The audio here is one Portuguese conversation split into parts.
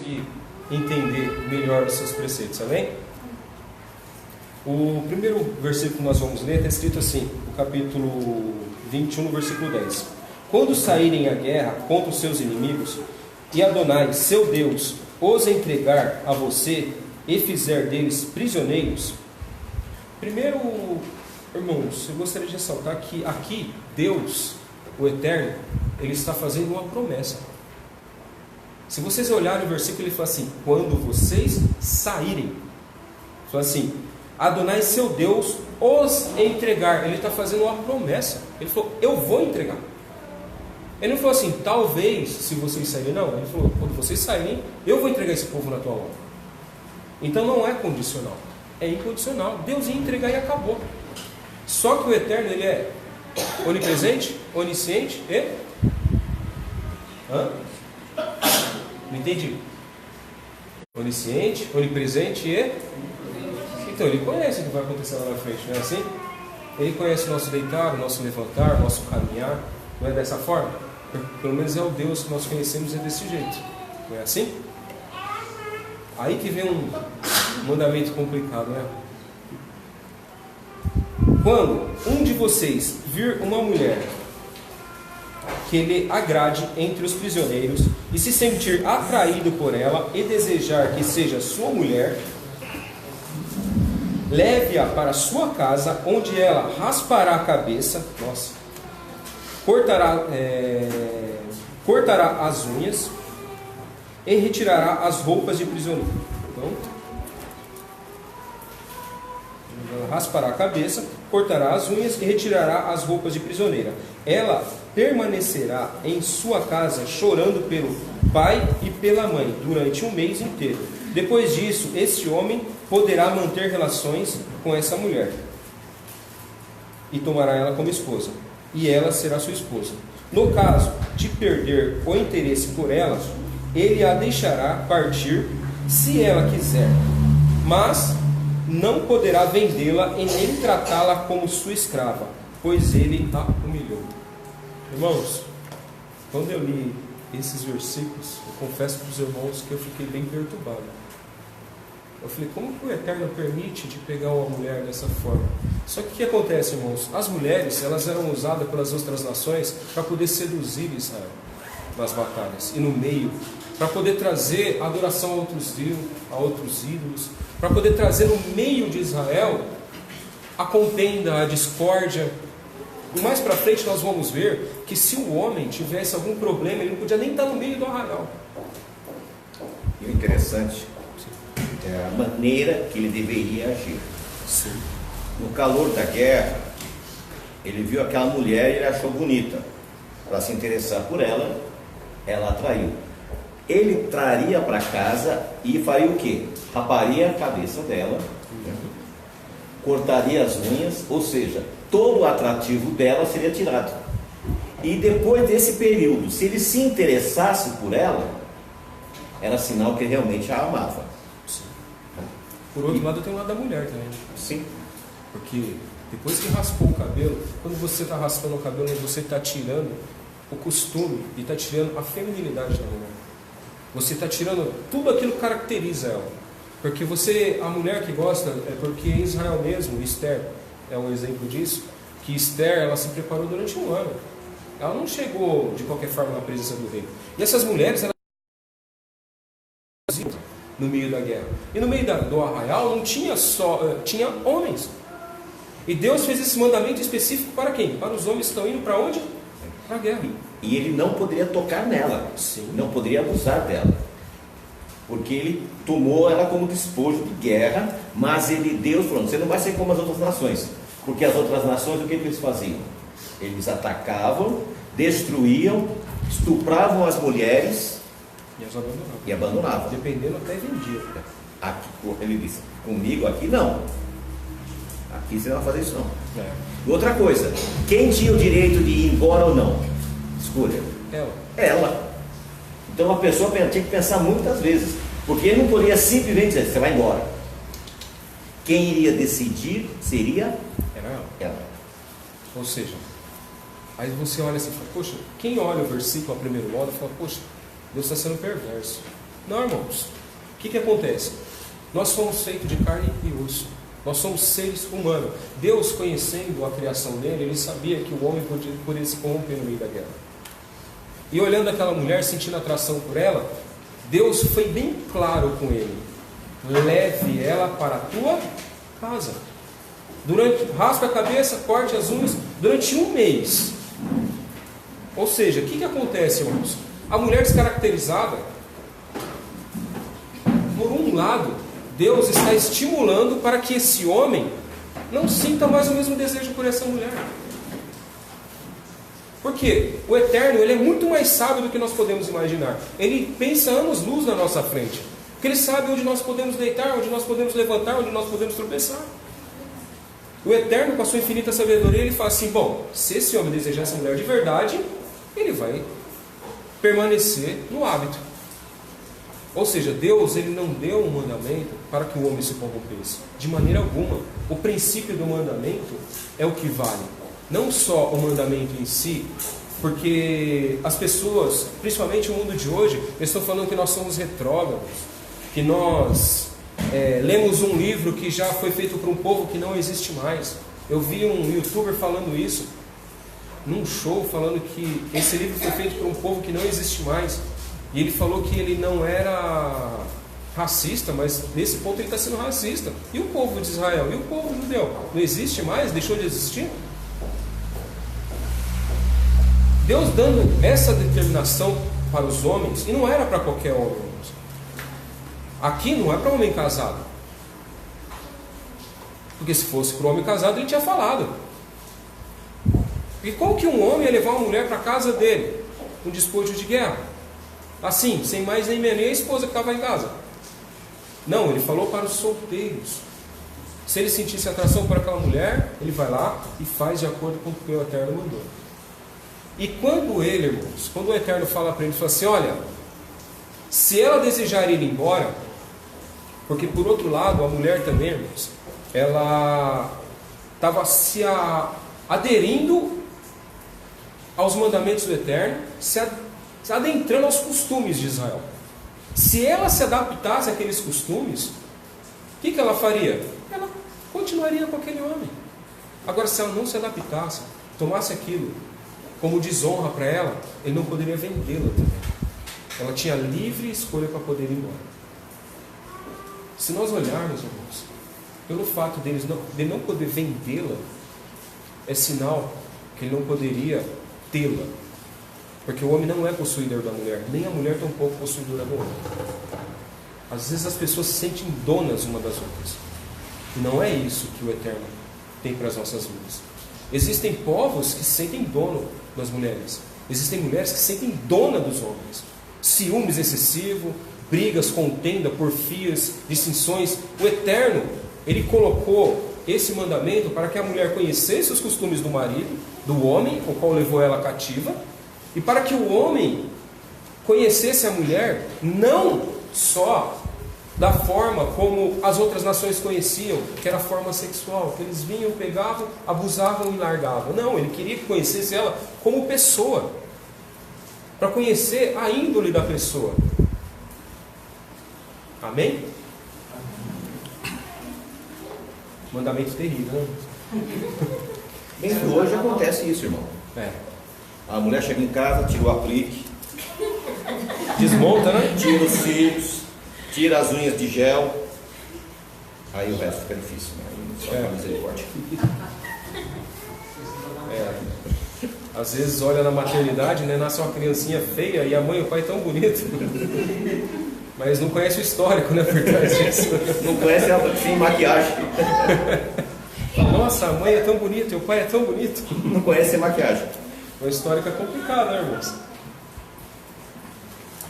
conseguir entender melhor os seus preceitos, amém? O primeiro versículo que nós vamos ler está escrito assim, no capítulo 21, no versículo 10. Quando saírem à guerra contra os seus inimigos, e Adonai, seu Deus, os entregar a você e fizer deles prisioneiros. Primeiro, irmãos, eu gostaria de ressaltar que aqui, Deus, o Eterno, Ele está fazendo uma promessa. Se vocês olharem o versículo, ele fala assim, quando vocês saírem. Ele fala assim, Adonai, seu Deus, os entregar. Ele está fazendo uma promessa. Ele falou, eu vou entregar. Ele não falou assim, talvez, se vocês saírem. Não, ele falou, quando vocês saírem, eu vou entregar esse povo na tua mão. Então não é condicional, é incondicional. Deus ia entregar e acabou. Só que o Eterno, Ele é onipresente, onisciente e... Não entendi. Onisciente, onipresente e... Então Ele conhece o que vai acontecer lá na frente, não é assim? Ele conhece o nosso deitar, o nosso levantar, o nosso caminhar. Não é dessa forma? Pelo menos é o Deus que nós conhecemos, é desse jeito. Não é assim? Aí que vem um mandamento complicado, né? Quando um de vocês vir uma mulher que lhe agrade entre os prisioneiros e se sentir atraído por ela e desejar que seja sua mulher, leve-a para sua casa, onde ela raspará a cabeça, cortará as unhas e retirará as roupas de prisioneiro. Então, ela raspará a cabeça, cortará as unhas e retirará as roupas de prisioneira. Ela permanecerá em sua casa chorando pelo pai e pela mãe durante um mês inteiro. Depois disso, esse homem poderá manter relações com essa mulher e tomará ela como esposa, e ela será sua esposa. No caso de perder o interesse por ela, ele a deixará partir se ela quiser, mas não poderá vendê-la e nem tratá-la como sua escrava, pois ele a humilhou. Irmãos, quando eu li esses versículos, eu confesso para os irmãos que eu fiquei bem perturbado. Eu falei, como que o Eterno permite de pegar uma mulher dessa forma? Só que o que acontece, irmãos? As mulheres, elas eram usadas pelas outras nações para poder seduzir Israel nas batalhas e no meio, para poder trazer adoração a outros ídolos, para poder trazer no meio de Israel a contenda, a discórdia. E mais para frente nós vamos ver que se o homem tivesse algum problema, ele não podia nem estar no meio do arraial. E o interessante é a maneira que ele deveria agir. Sim. No calor da guerra, ele viu aquela mulher e ele achou bonita. Para se interessar por ela, ela atraiu. Ele traria para casa e faria o quê? Raparia a cabeça dela, cortaria as unhas, ou seja, todo o atrativo dela seria tirado. E depois desse período, se ele se interessasse por ela, era sinal que ele realmente a amava. Sim. Por outro lado, tem o lado da mulher também. Sim. Porque depois que raspou o cabelo, quando você está raspando o cabelo, você está tirando o costume e está tirando a feminilidade da mulher. Você está tirando tudo aquilo que caracteriza ela. Porque a mulher que gosta, é porque em Israel mesmo, Esther é um exemplo disso, que Esther, ela se preparou durante um ano. Ela não chegou de qualquer forma na presença do rei. E essas mulheres, elas no meio da guerra. E no meio do arraial não tinha tinha homens. E Deus fez esse mandamento específico para quem? Para os homens que estão indo para onde? Para a guerra. E ele não poderia tocar nela. Sim. Não poderia abusar dela. Porque ele tomou ela como despojo de guerra, mas Deus falou, você não vai ser como as outras nações. Porque as outras nações, o que eles faziam? Eles atacavam, destruíam, estupravam as mulheres e abandonavam. Dependendo, até vendia. Aqui, ele disse, comigo aqui não. Aqui você não vai fazer isso não. Outra coisa, quem tinha o direito de ir embora ou não? Escolha. Ela. Então a pessoa tinha que pensar muitas vezes, porque ele não poderia simplesmente dizer, você vai embora. Quem iria decidir seria ela. Ou seja, aí você olha assim e fala, poxa, quem olha o versículo a primeiro modo fala, poxa, Deus está sendo perverso. Não, irmãos. O que acontece? Nós somos feitos de carne e osso. Nós somos seres humanos. Deus, conhecendo a criação dele, ele sabia que o homem poderia se corromper no meio da guerra. E olhando aquela mulher, sentindo atração por ela, Deus foi bem claro com ele: leve ela para a tua casa. Raspa a cabeça, corte as unhas, durante 1 mês. Ou seja, o que acontece, irmãos? A mulher descaracterizada, por um lado, Deus está estimulando para que esse homem não sinta mais o mesmo desejo por essa mulher. Porque o Eterno, ele é muito mais sábio do que nós podemos imaginar. Ele pensa anos-luz na nossa frente. Porque ele sabe onde nós podemos deitar, onde nós podemos levantar, onde nós podemos tropeçar. O Eterno, com a sua infinita sabedoria, ele fala assim: bom, se esse homem desejar essa mulher de verdade, ele vai permanecer no hábito. Ou seja, Deus, ele não deu um mandamento para que o homem se corrompesse. De maneira alguma. O princípio do mandamento é o que vale. Não só o mandamento em si, porque as pessoas, principalmente o mundo de hoje, estão falando que nós somos retrógrados, que nós lemos um livro que já foi feito para um povo que não existe mais. Eu vi um youtuber falando isso, num show, falando que esse livro foi feito para um povo que não existe mais. E ele falou que ele não era racista, mas nesse ponto ele está sendo racista. E o povo de Israel? E o povo judeu? Não existe mais? Deixou de existir? Deus dando essa determinação para os homens, e não era para qualquer homem, irmãos. Aqui não é para homem casado. Porque se fosse para o homem casado, ele tinha falado. E como que um homem ia levar uma mulher para a casa dele? Um despojo de guerra. Assim, sem mais nem menos, nem a esposa que estava em casa. Não, ele falou para os solteiros. Se ele sentisse atração por aquela mulher, ele vai lá e faz de acordo com o que o Eterno mandou. E quando ele, irmãos, quando o Eterno fala para ele, ele fala assim: olha, se ela desejar ir embora, porque por outro lado, a mulher também, irmãos, ela estava se aderindo aos mandamentos do Eterno, se adentrando aos costumes de Israel. Se ela se adaptasse àqueles costumes, o que ela faria? Ela continuaria com aquele homem. Agora, se ela não se adaptasse, tomasse aquilo como desonra para ela, ele não poderia vendê-la também. Ela tinha livre escolha para poder ir embora. Se nós olharmos, irmãos, pelo fato de não poder vendê-la, é sinal que ele não poderia tê-la. Porque o homem não é possuidor da mulher, nem a mulher tampouco possuidora do homem. Às vezes as pessoas se sentem donas uma das outras. E não é isso que o Eterno tem para as nossas vidas. Existem povos que se sentem dono das mulheres. Existem mulheres que se sentem dona dos homens. Ciúmes excessivo, brigas, contenda, porfias, dissensões. O Eterno, ele colocou esse mandamento para que a mulher conhecesse os costumes do marido, do homem, o qual levou ela cativa, e para que o homem conhecesse a mulher, não só da forma como as outras nações conheciam, que era a forma sexual, que eles vinham, pegavam, abusavam e largavam. Não, ele queria que conhecesse ela como pessoa, para conhecer a índole da pessoa. Amém? Mandamento terrível, né? Bem que hoje acontece isso, irmão. A mulher chega em casa, tira o aplique, desmonta, né? Tira os cílios, tira as unhas de gel, aí o resto fica difícil, né? Aí só misericórdia. Às vezes olha na maternidade, né? Nasce uma criancinha feia e a mãe e o pai tão bonito. Mas não conhece o histórico, né? Por trás disso. Não conhece ela sem maquiagem. Nossa, a mãe é tão bonita e o pai é tão bonito. Não conhece sem maquiagem. O histórico é complicado, né, irmãos?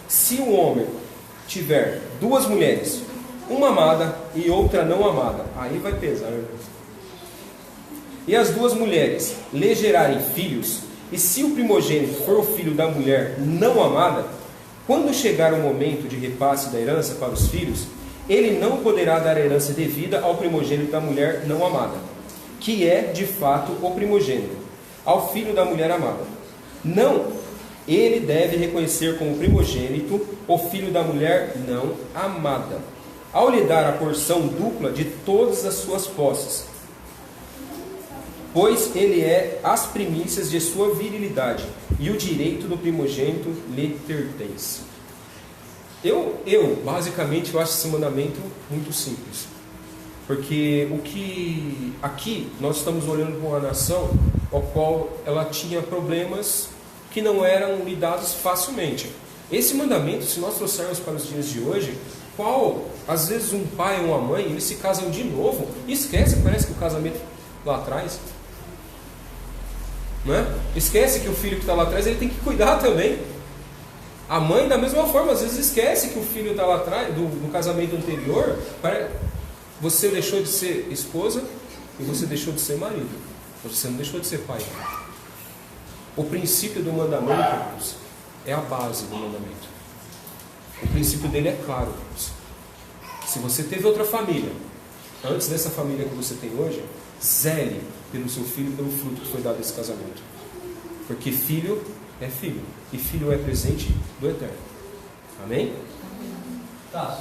Se o homem tiver 2 mulheres, uma amada e outra não amada, aí vai pesar, irmãos. E as 2 mulheres lhe gerarem filhos, e se o primogênito for o filho da mulher não amada, quando chegar o momento de repasse da herança para os filhos, ele não poderá dar a herança devida ao primogênito da mulher não amada, que é de fato o primogênito, ao filho da mulher amada. Não ele deve reconhecer como primogênito o filho da mulher não amada, ao lhe dar a porção dupla de todas as suas posses, pois ele é as primícias de sua virilidade, e o direito do primogênito lhe pertence. Basicamente, eu acho esse mandamento muito simples. Porque aqui nós estamos olhando para uma nação a qual ela tinha problemas que não eram lidados facilmente. Esse mandamento, se nós trouxermos para os dias de hoje, às vezes um pai ou uma mãe, eles se casam de novo e esquece, parece que o casamento lá atrás, não é? Esquece que o filho que está lá atrás, ele tem que cuidar também. A mãe, da mesma forma, às vezes esquece que o filho está lá atrás, do casamento anterior. Você deixou de ser esposa e você deixou de ser marido. Você não deixou de ser pai. O princípio do mandamento, irmãos, é a base do mandamento. O princípio dele é claro, irmãos. Se você teve outra família, antes dessa família que você tem hoje, zele pelo seu filho, pelo fruto que foi dado desse casamento. Porque filho é filho, e filho é presente do Eterno. Amém? Tá.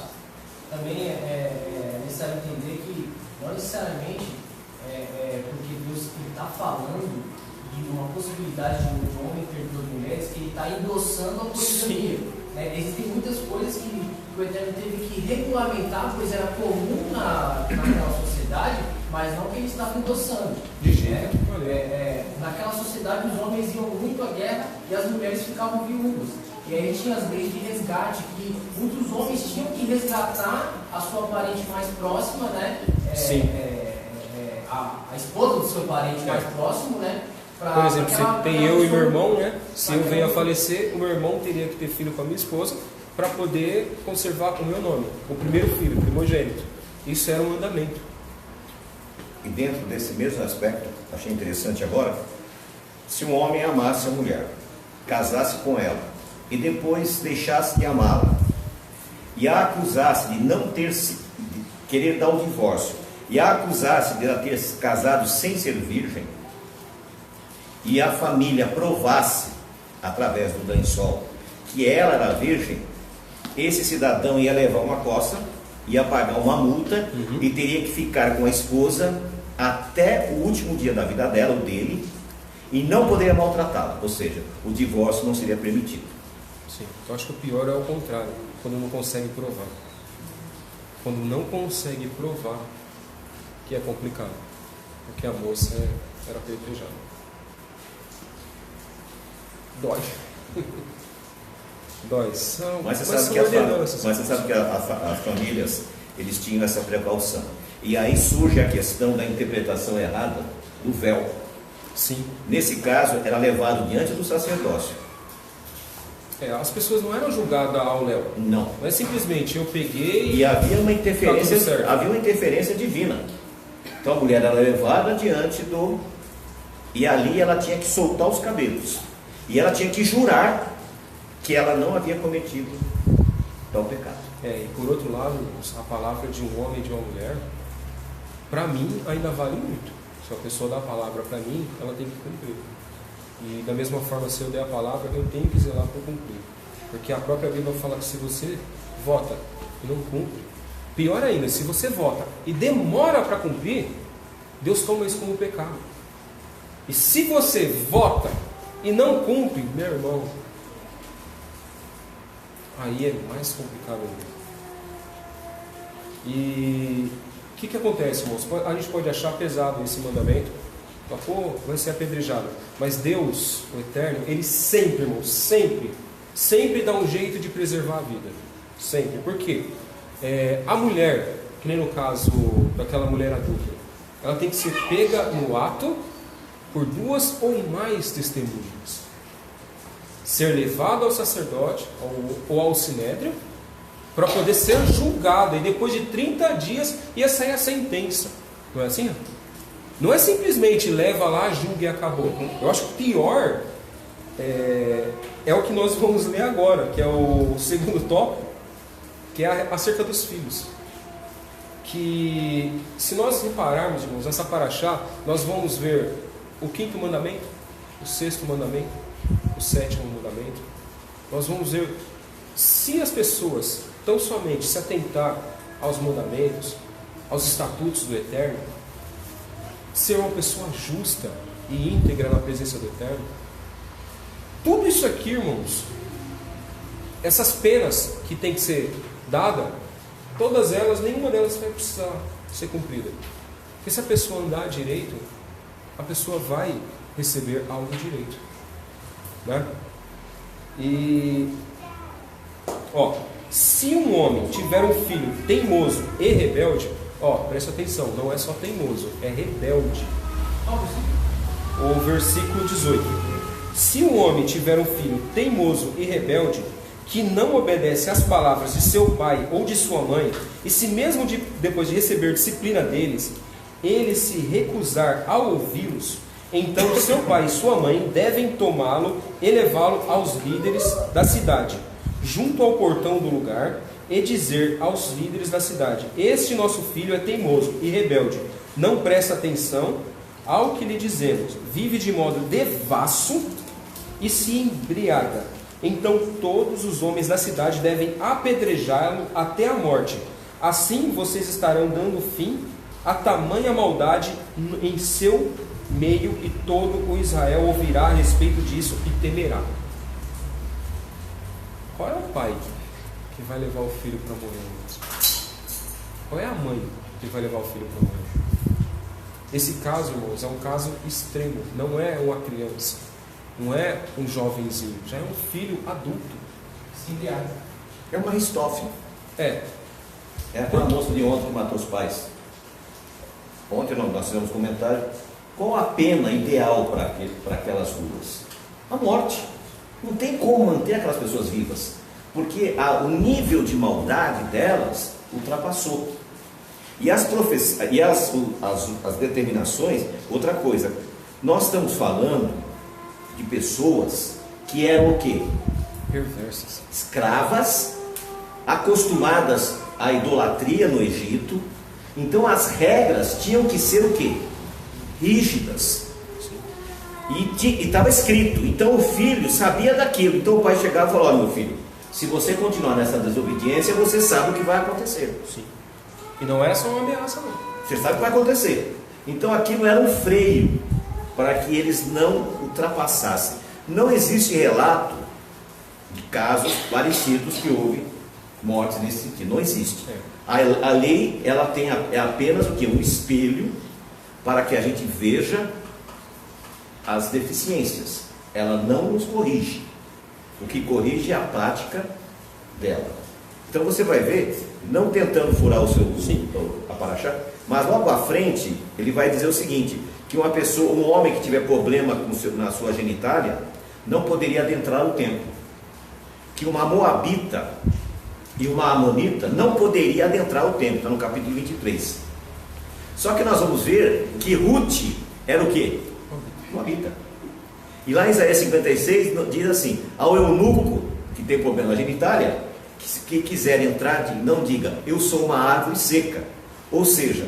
Também é necessário entender que não necessariamente porque Deus está falando de uma possibilidade de um homem ter duas mulheres que ele está endossando a poligamia. Existem muitas coisas que o Eterno teve que regulamentar, pois era comum naquela sociedade, mas não que ele estava endossando. De jeito. Naquela sociedade os homens iam muito à guerra e as mulheres ficavam viúvas. E aí tinha as leis de resgate, que muitos homens tinham que resgatar a sua parente mais próxima, né? A esposa do seu parente mais próximo, né? Por exemplo, se tem eu e meu irmão, né? Se eu venho a falecer, o meu irmão teria que ter filho com a minha esposa para poder conservar o meu nome. O primeiro filho, o primogênito. Isso era um mandamento. E dentro desse mesmo aspecto, achei interessante agora, se um homem amasse a mulher, casasse com ela, e depois deixasse de amá-la, e a acusasse de não ter de querer dar o divórcio, e a acusasse de ela ter casado sem ser virgem, e a família provasse, através do lençol, que ela era virgem, esse cidadão ia levar uma coça, ia pagar uma multa, e teria que ficar com a esposa até o último dia da vida dela, ou dele, e não poderia maltratá-la, ou seja, o divórcio não seria permitido. Sim, eu acho que o pior é o contrário, quando não consegue provar. Quando não consegue provar, que é complicado, porque a moça era apedrejada. Dói. Dói. Mas você sabe que as famílias, eles tinham essa precaução. E aí surge a questão da interpretação errada do véu. Sim. Nesse caso, era levado diante do sacerdócio. As pessoas não eram julgadas ao léu. Não. Mas simplesmente eu peguei e havia uma interferência divina. Então a mulher era levada diante do... E ali ela tinha que soltar os cabelos. E ela tinha que jurar que ela não havia cometido tal pecado. E por outro lado, a palavra de um homem e de uma mulher, para mim, ainda vale muito. Se a pessoa dá a palavra para mim, ela tem que cumprir. E da mesma forma, se eu der a palavra, eu tenho que zelar para cumprir. Porque a própria Bíblia fala que se você vota e não cumpre, pior ainda, se você vota e demora para cumprir, Deus toma isso como pecado. E se você vota e não cumpre, meu irmão, aí é mais complicado ainda. E o que acontece, irmãos? A gente pode achar pesado esse mandamento, vai ser apedrejado. Mas Deus, o Eterno, Ele sempre, irmãos, sempre dá um jeito de preservar a vida. Sempre. Por quê? A mulher, que nem no caso daquela mulher adulta, ela tem que ser pega no ato por 2 ou mais testemunhas. Ser levada ao sacerdote ou ao sinédrio para poder ser julgada. E depois de 30 dias ia sair a sentença. Não é assim? Não é simplesmente leva lá, julga e acabou. Eu acho que pior é o que nós vamos ler agora, que é o segundo tópico, que é acerca dos filhos. Que se nós repararmos, irmãos, nessa paraxá, nós vamos ver o 5º mandamento, o 6º mandamento o 7º mandamento, nós vamos ver se as pessoas tão somente se atentar aos mandamentos, aos estatutos do Eterno, ser uma pessoa justa e íntegra na presença do Eterno. Tudo isso aqui, irmãos, essas penas que tem que ser dada, todas elas, nenhuma delas vai precisar ser cumprida. Porque se a pessoa andar direito, a pessoa vai receber algo direito, né? E se um homem tiver um filho teimoso e rebelde, presta atenção, não é só teimoso, é rebelde. O versículo 18: se um homem tiver um filho teimoso e rebelde, que não obedece às palavras de seu pai ou de sua mãe, e se mesmo depois de receber disciplina deles, ele se recusar a ouvi-los, então seu pai e sua mãe devem tomá-lo e levá-lo aos líderes da cidade, junto ao portão do lugar, e dizer aos líderes da cidade: este nosso filho é teimoso e rebelde, não presta atenção ao que lhe dizemos, vive de modo devasso e se embriaga. Então todos os homens da cidade devem apedrejá-lo até a morte. Assim vocês estarão dando fim a tamanha maldade em seu meio, e todo o Israel ouvirá a respeito disso e temerá. Qual é o pai que vai levar o filho para morrer? Qual é a mãe que vai levar o filho para morrer? Esse caso, irmãos, é um caso extremo. Não é uma criança, não é um jovenzinho, já é um filho adulto. É uma Ristófilo. É aquela moça de ontem que matou os pais. Ontem nós fizemos um comentário. Qual a pena ideal para aquelas ruas? A morte. Não tem como manter aquelas pessoas vivas, porque o nível de maldade delas ultrapassou. E as determinações, outra coisa, nós estamos falando de pessoas que eram o quê? Perversas. Escravas, acostumadas à idolatria no Egito. Então as regras tinham que ser o quê? Rígidas. E estava escrito. Então o filho sabia daquilo. Então o pai chegava e falou: olha, meu filho, se você continuar nessa desobediência, você sabe o que vai acontecer. Sim. E não era só uma ameaça, não. Você sabe o que vai acontecer. Então aquilo era um freio para que eles não ultrapassassem. Não existe relato de casos parecidos que houve mortes nesse sentido. Não existe. A lei, ela tem apenas o quê? Um espelho para que a gente veja as deficiências. Ela não nos corrige. O que corrige é a prática dela. Então você vai ver, não tentando furar o seu paraxá, mas logo à frente ele vai dizer o seguinte: que uma pessoa, um homem que tiver problema na sua genitália, não poderia adentrar o templo. Que uma moabita e uma amonita não poderia adentrar o templo. Está no capítulo 23. Só que nós vamos ver que Ruth era o quê? Moabita. E lá em Isaías 56 diz assim: ao eunuco que tem problema na genitália, que quiser entrar, não diga, eu sou uma árvore seca. Ou seja,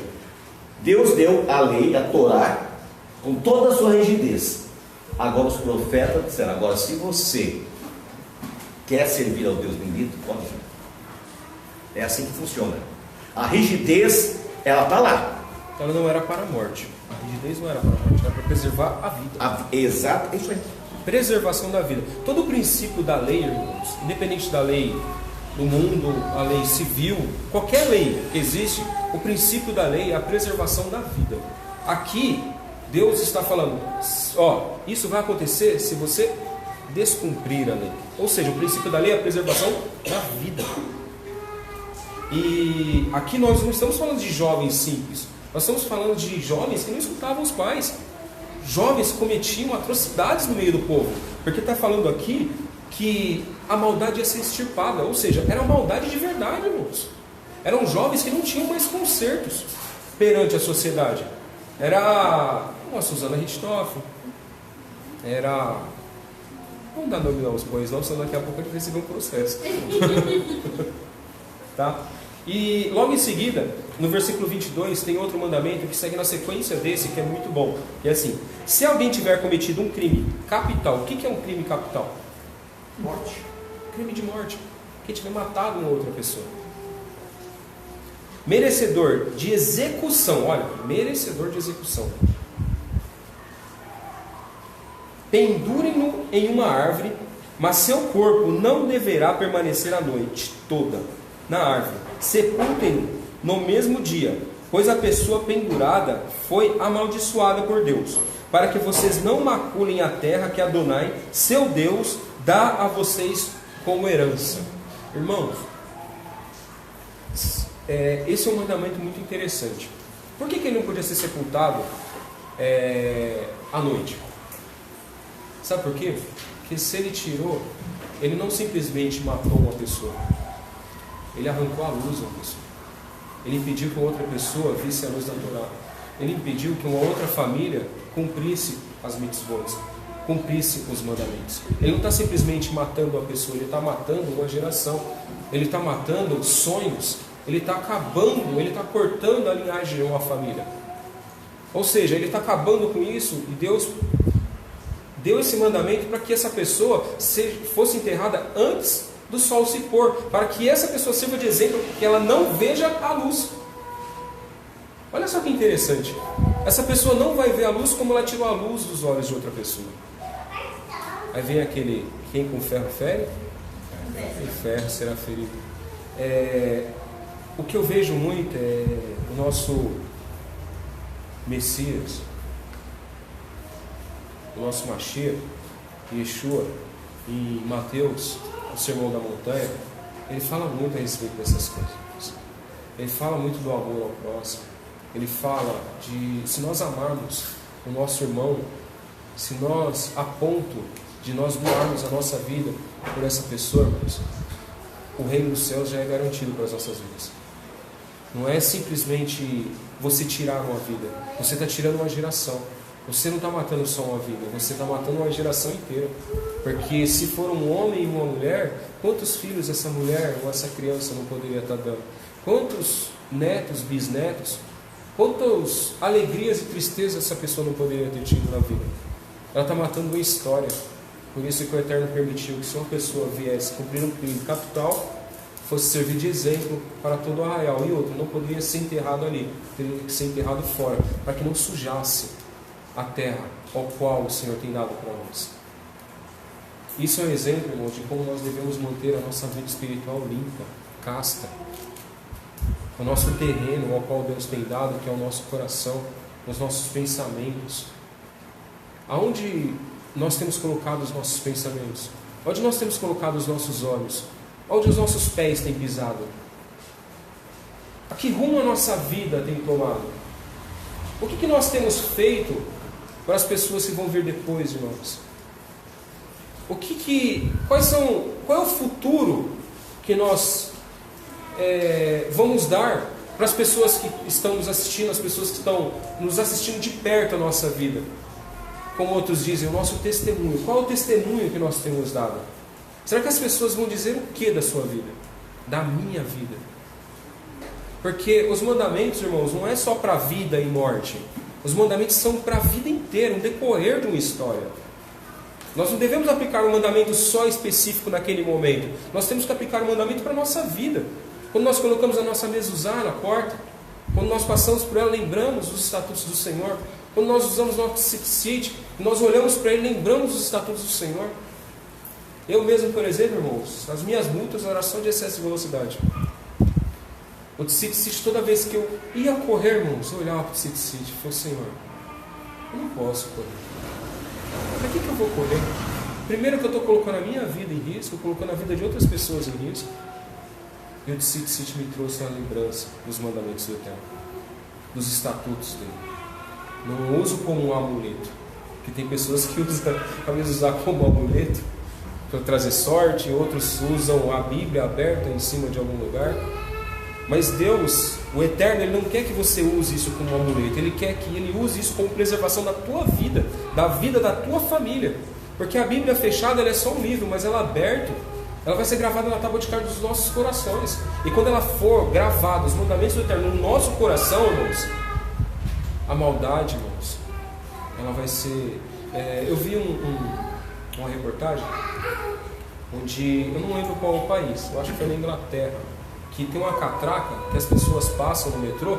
Deus deu a lei, a Torá, com toda a sua rigidez. Agora os profetas disseram: agora, se você quer servir ao Deus bendito, pode ir. É assim que funciona. A rigidez, ela está lá. Ela não era para a morte. A rigidez não era para a morte, era para preservar a vida. Exato, é isso aí. Preservação da vida. Todo o princípio da lei, irmãos, independente da lei do mundo, a lei civil, qualquer lei que existe, o princípio da lei é a preservação da vida. Aqui, Deus está falando: isso vai acontecer se você descumprir a lei. Ou seja, o princípio da lei é a preservação da vida. E aqui nós não estamos falando de jovens simples. Nós estamos falando de jovens que não escutavam os pais. Jovens que cometiam atrocidades no meio do povo. Porque está falando aqui que a maldade ia ser extirpada. Ou seja, era uma maldade de verdade, irmãos. Eram jovens que não tinham mais consertos perante a sociedade. Era uma Susana Richthofen. Era... Não dá nome aos bois não, senão daqui a pouco a gente vai receber um processo. Tá? E logo em seguida, no versículo 22, tem outro mandamento que segue na sequência desse, que é muito bom. Que é assim: se alguém tiver cometido um crime capital, o que é um crime capital? Morte. Crime de morte. Quem tiver matado uma outra pessoa. Merecedor de execução, olha, merecedor de execução. Pendurem-no em uma árvore, mas seu corpo não deverá permanecer a noite toda na árvore. Sepultem-no no mesmo dia, pois a pessoa pendurada foi amaldiçoada por Deus, para que vocês não maculem a terra que Adonai, seu Deus, dá a vocês como herança. Irmãos, esse é um mandamento muito interessante. Por que ele não podia ser sepultado à noite? Sabe por quê? Porque se ele tirou, ele não simplesmente matou uma pessoa, ele arrancou a luz de uma pessoa. Ele impediu que outra pessoa visse a luz da Torá. Ele impediu que uma outra família cumprisse as mitzvot, cumprisse os mandamentos. Ele não está simplesmente matando a pessoa, ele está matando uma geração. Ele está matando sonhos. Ele está acabando, ele está cortando a linhagem de uma família. Ou seja, ele está acabando com isso, e Deus deu esse mandamento para que essa pessoa fosse enterrada antes do sol se pôr, para que essa pessoa sirva de exemplo, que ela não veja a luz. Olha só que interessante. Essa pessoa não vai ver a luz como ela tirou a luz dos olhos de outra pessoa. Aí vem aquele: quem com ferro fere, com ferro será ferido. O que eu vejo muito é o nosso Messias, o nosso Mashiach, Yeshua, em Mateus, o Sermão da Montanha. Ele fala muito a respeito dessas coisas. Ele fala muito do amor ao próximo. Ele fala de, se nós amarmos o nosso irmão, se nós, a ponto de nós doarmos a nossa vida por essa pessoa, irmãos, o reino dos céus já é garantido para as nossas vidas. Não é simplesmente você tirar uma vida, você está tirando uma geração. Você não está matando só uma vida, você está matando uma geração inteira. Porque se for um homem e uma mulher, quantos filhos essa mulher ou essa criança não poderia estar dando? Quantos netos, bisnetos, quantas alegrias e tristezas essa pessoa não poderia ter tido na vida? Ela está matando uma história. Por isso que o Eterno permitiu que, se uma pessoa viesse cumprir um crime capital, fosse servir de exemplo para todo o arraial. E outro, não poderia ser enterrado ali, teria que ser enterrado fora, para que não sujasse a terra ao qual o Senhor tem dado para nós. Isso é um exemplo, irmão, de como nós devemos manter a nossa vida espiritual limpa, casta. O nosso terreno ao qual Deus tem dado, que é o nosso coração, os nossos pensamentos. Aonde nós temos colocado os nossos pensamentos? Onde nós temos colocado os nossos olhos? Onde os nossos pés têm pisado? A que rumo a nossa vida tem tomado? O que nós temos feito para as pessoas que vão vir depois de nós? Qual é o futuro que nós vamos dar para as pessoas que estão nos assistindo, as pessoas que estão nos assistindo de perto a nossa vida? Como outros dizem, o nosso testemunho. Qual é o testemunho que nós temos dado? Será que as pessoas vão dizer o que da sua vida? Da minha vida? Porque os mandamentos, irmãos, não é só para vida e morte. Os mandamentos são para a vida inteira, um decorrer de uma história. Nós não devemos aplicar um mandamento só específico naquele momento. Nós temos que aplicar o mandamento para a nossa vida. Quando nós colocamos a nossa mezuzá na porta, quando nós passamos por ela, lembramos dos estatutos do Senhor. Quando nós usamos nosso tzitzit, nós olhamos para ele, lembramos dos estatutos do Senhor. Eu mesmo, por exemplo, irmãos, as minhas multas eram só de excesso de velocidade. O tzitzit, toda vez que eu ia correr, irmãos, eu olhava para o tzitzit e falei: Senhor, eu não posso correr. Para que eu vou correr? Primeiro que eu estou colocando a minha vida em risco, colocando a vida de outras pessoas em risco. E o tzitzit me trouxe a lembrança dos mandamentos do Eterno, dos estatutos dele. Não uso como um amuleto, que tem pessoas que usam a usar como amuleto para trazer sorte, outros usam a Bíblia aberta em cima de algum lugar. Mas Deus, o Eterno, Ele não quer que você use isso como um amuleto. Ele quer que Ele use isso como preservação da tua vida, da vida da tua família. Porque a Bíblia fechada, ela é só um livro, mas ela aberta, ela vai ser gravada na tábua de carne dos nossos corações. E quando ela for gravada, os mandamentos do Eterno no nosso coração, irmãos, a maldade, irmãos, ela vai ser... eu vi uma reportagem onde, eu não lembro qual é o país, eu acho que foi na Inglaterra, que tem uma catraca que as pessoas passam no metrô,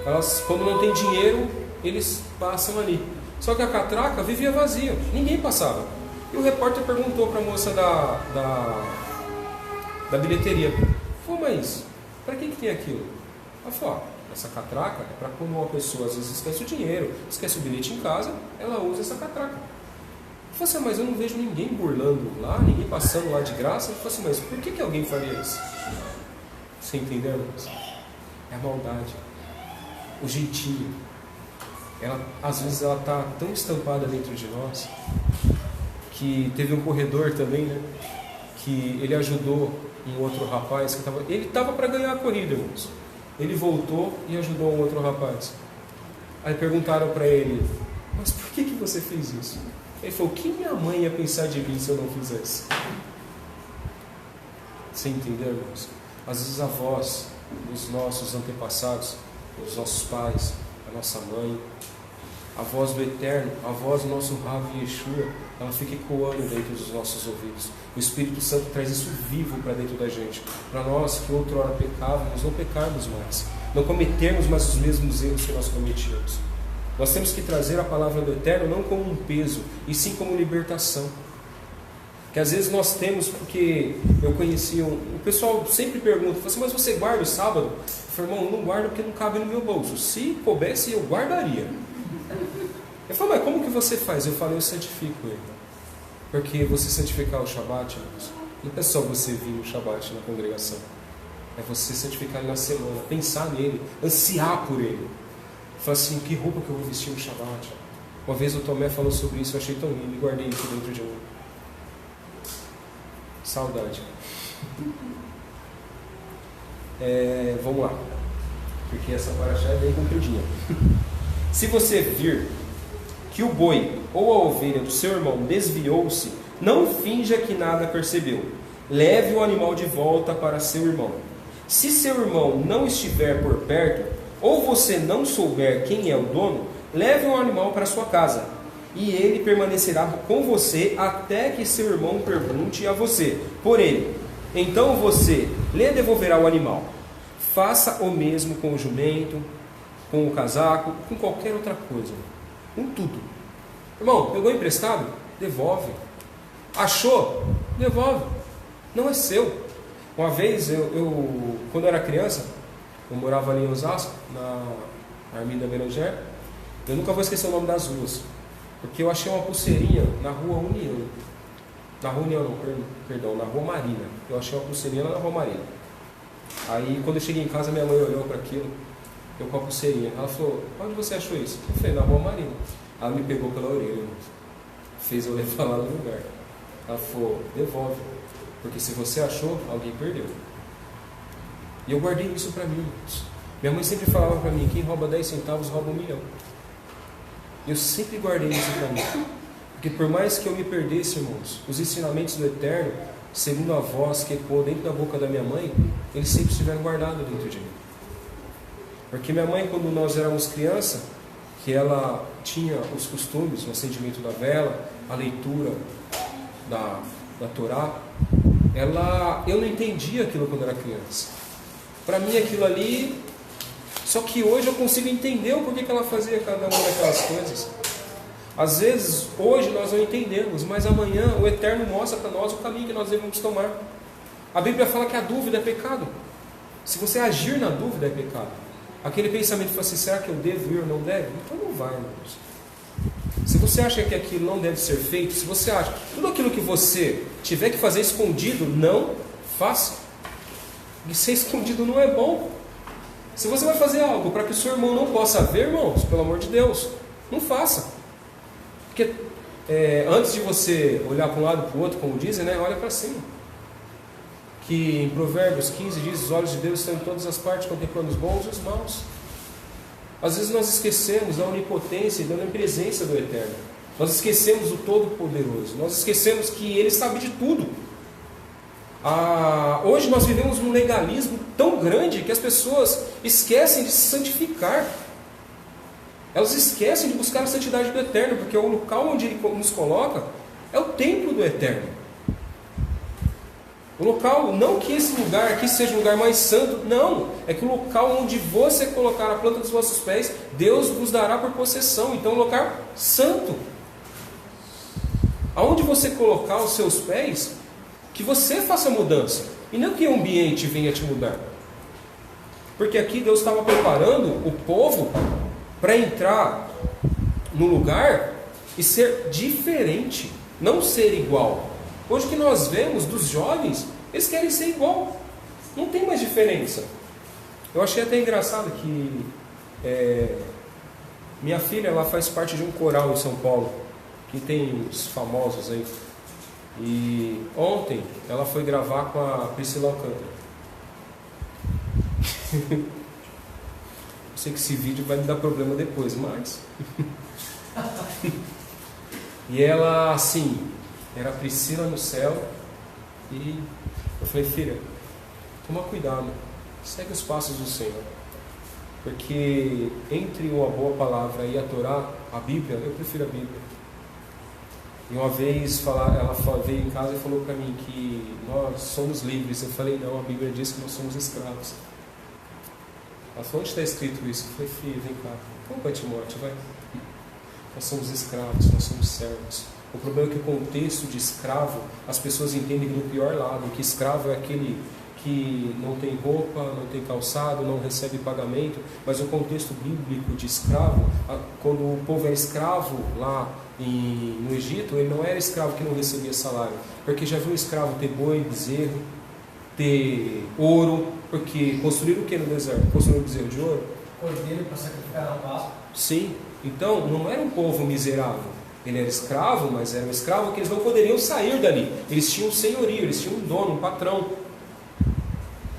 elas, quando não tem dinheiro, eles passam ali. Só que a catraca vivia vazia, ninguém passava. E o repórter perguntou para a moça da bilheteria: "Pô, mas para que tem aquilo?" Ela falou: "Essa catraca é para quando uma pessoa às vezes esquece o dinheiro, esquece o bilhete em casa, ela usa essa catraca." Eu falei assim: "Mas eu não vejo ninguém burlando lá, ninguém passando lá de graça." Eu falei assim: "Mas por que alguém faria isso?" Você entendeu, irmãos? É a maldade, o jeitinho. Às vezes ela está tão estampada dentro de nós, que teve um corredor também, né? Que ele ajudou um outro rapaz, ele estava para ganhar a corrida, irmãos. Ele voltou e ajudou um outro rapaz. Aí perguntaram para ele: "Mas por que você fez isso?" Ele falou: "O que minha mãe ia pensar de mim se eu não fizesse?" Você entendeu, irmãos? Às vezes a voz dos nossos antepassados, dos nossos pais, a nossa mãe, a voz do Eterno, a voz do nosso Rav Yeshua, ela fica ecoando dentro dos nossos ouvidos. O Espírito Santo traz isso vivo para dentro da gente, para nós que outrora pecávamos, não pecarmos mais, não cometermos mais os mesmos erros que nós cometíamos. Nós temos que trazer a palavra do Eterno não como um peso, e sim como libertação. Que às vezes nós temos, porque eu conheci o pessoal sempre pergunta, fala assim: "Mas você guarda o sábado?" Eu falo: "Irmão, eu não guardo porque não cabe no meu bolso. Se coubesse, eu guardaria." Eu falo: "Mas como que você faz?" Eu falo: "Eu santifico ele." Porque você santificar o Shabat, irmãos, não é só você vir no Shabat na congregação, é você santificar ele na semana, pensar nele, ansiar por ele. Fala assim: "Que roupa que eu vou vestir no Shabat?" Uma vez o Tomé falou sobre isso, eu achei tão lindo e guardei isso dentro de mim. Saudade. Vamos lá, porque essa paraxá é bem compridinha. Se você vir que o boi ou a ovelha do seu irmão desviou-se, não finja que nada percebeu. Leve o animal de volta para seu irmão. Se seu irmão não estiver por perto, ou você não souber quem é o dono, leve o animal para sua casa, e ele permanecerá com você até que seu irmão pergunte a você por ele. Então você lhe devolverá o animal. Faça o mesmo com o jumento, com o casaco, com qualquer outra coisa, com tudo. Irmão, pegou emprestado? Devolve. Achou? Devolve. Não é seu. Uma vez, quando eu era criança, eu morava ali em Osasco, na Arminda Beranger. Eu nunca vou esquecer o nome das ruas, porque eu achei uma pulseirinha na Rua União. Na Rua União não, perdão, na Rua Marina. Eu achei uma pulseirinha lá na Rua Marina. Aí quando eu cheguei em casa, minha mãe olhou para aquilo, eu com a pulseirinha. Ela falou: "Onde você achou isso?" Eu falei: "Na Rua Marina." Ela me pegou pela orelha, fez eu levar lá no lugar. Ela falou: "Devolve, porque se você achou, alguém perdeu." E eu guardei isso para mim, irmãos. Minha mãe sempre falava para mim: "Quem rouba 10 centavos rouba 1 milhão." Eu sempre guardei isso para mim, porque por mais que eu me perdesse, irmãos, os ensinamentos do Eterno, segundo a voz que ecoou dentro da boca da minha mãe, eles sempre estiveram guardados dentro de mim. Porque minha mãe, quando nós éramos criança, que ela tinha os costumes, o acendimento da vela, a leitura da Torá, eu não entendia aquilo quando era criança. Para mim aquilo ali... Só que hoje eu consigo entender o porquê que ela fazia cada uma daquelas coisas. Às vezes, hoje nós não entendemos, mas amanhã o Eterno mostra para nós o caminho que nós devemos tomar. A Bíblia fala que a dúvida é pecado. Se você agir na dúvida é pecado. Aquele pensamento fala assim: será que eu devo ir ou não deve? Então não vai, irmãos. Se você acha que aquilo não deve ser feito, se você acha tudo aquilo que você tiver que fazer escondido, não faça. E ser escondido não é bom. Se você vai fazer algo para que o seu irmão não possa ver, irmãos, pelo amor de Deus, não faça. Porque antes de você olhar para um lado e para o outro, como dizem, né, olha para cima. Que em Provérbios 15 diz: "Os olhos de Deus estão em todas as partes, contemplando os bons e os maus." Às vezes nós esquecemos da onipotência e da onipresença do Eterno. Nós esquecemos do Todo-Poderoso. Nós esquecemos que Ele sabe de tudo. Hoje nós vivemos um legalismo tão grande que as pessoas esquecem de se santificar. Elas esquecem de buscar a santidade do Eterno, porque o local onde Ele nos coloca é o templo do Eterno. O local, não que esse lugar aqui seja o lugar mais santo, não. É que o local onde você colocar a planta dos vossos pés, Deus vos dará por possessão. Então é um lugar santo. Aonde você colocar os seus pés, que você faça mudança. E não que o ambiente venha te mudar. Porque aqui Deus estava preparando o povo para entrar no lugar e ser diferente, não ser igual. Hoje o que nós vemos dos jovens, eles querem ser igual, não tem mais diferença. Eu achei até engraçado que minha filha, ela faz parte de um coral em São Paulo, que tem os famosos aí. E ontem ela foi gravar com a Priscila Alcântara. Eu sei que esse vídeo vai me dar problema depois, mas... E ela, assim, era a Priscila no céu. E eu falei, filha, toma cuidado, segue os passos do Senhor. Porque entre uma boa palavra e a Torá, a Bíblia, eu prefiro a Bíblia. E uma vez ela veio em casa e falou para mim que nós somos livres. Eu falei, não, a Bíblia diz que nós somos escravos. Ela falou, onde está escrito isso? Eu falei, filho, vem cá, vamos para Timóteo, vai. Nós somos escravos, nós somos servos. O problema é que o contexto de escravo, as pessoas entendem no pior lado, que escravo é aquele que não tem roupa, não tem calçado, não recebe pagamento. Mas o contexto bíblico de escravo, quando o povo é escravo lá no Egito, ele não era escravo que não recebia salário, porque já viu um escravo ter boi, bezerro, ter ouro, porque construíram o que no deserto? Construíram um bezerro de ouro? Cordeiro para sacrificar na Páscoa. Sim, então não era um povo miserável, ele era escravo, mas era um escravo que eles não poderiam sair dali, eles tinham um senhorio, eles tinham um dono, um patrão.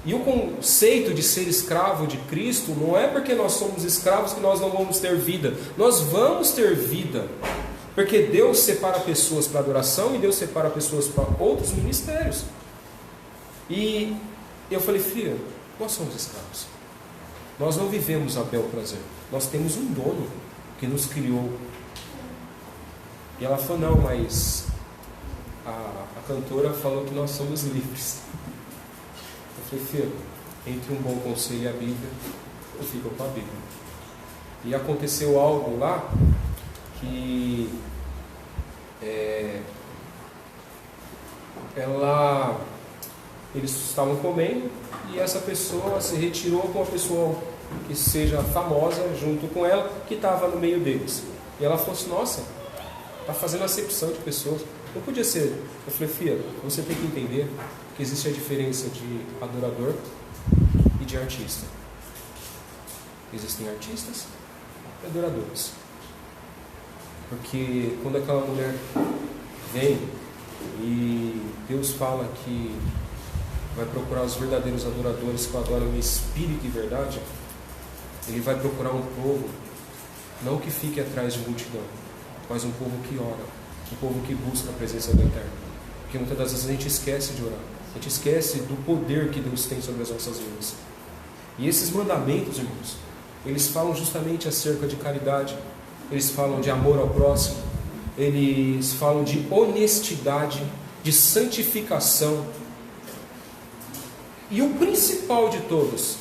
E o conceito de ser escravo de Cristo não é porque nós somos escravos que nós não vamos ter vida, nós vamos ter vida. Porque Deus separa pessoas para adoração e Deus separa pessoas para outros ministérios. E eu falei, filha, nós somos escravos. Nós não vivemos a bel prazer. Nós temos um dono que nos criou. E ela falou, não, mas a cantora falou que nós somos livres. Eu falei, filha, entre um bom conselho e a Bíblia, eu fico com a Bíblia. E aconteceu algo lá que eles estavam comendo e essa pessoa se retirou com uma pessoa que seja famosa junto com ela, que estava no meio deles. E ela falou assim, nossa, está fazendo acepção de pessoas. Não podia ser. Eu falei, filha, você tem que entender que existe a diferença de adorador e de artista. Existem artistas e adoradores. Porque quando aquela mulher vem e Deus fala que vai procurar os verdadeiros adoradores que adoram em espírito e verdade, Ele vai procurar um povo, não que fique atrás de multidão, mas um povo que ora, um povo que busca a presença do Eterno. Porque muitas das vezes a gente esquece de orar, a gente esquece do poder que Deus tem sobre as nossas vidas. E esses mandamentos, irmãos, eles falam justamente acerca de caridade, eles falam de amor ao próximo, eles falam de honestidade, de santificação. E o principal de todos,